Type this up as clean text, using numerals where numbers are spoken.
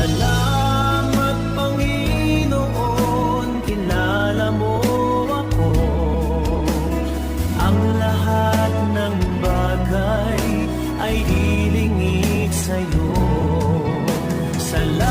Salamat Panginoon, kilala mo ako. Ang lahat ng bagay ay ilingid sa'yo. Salamat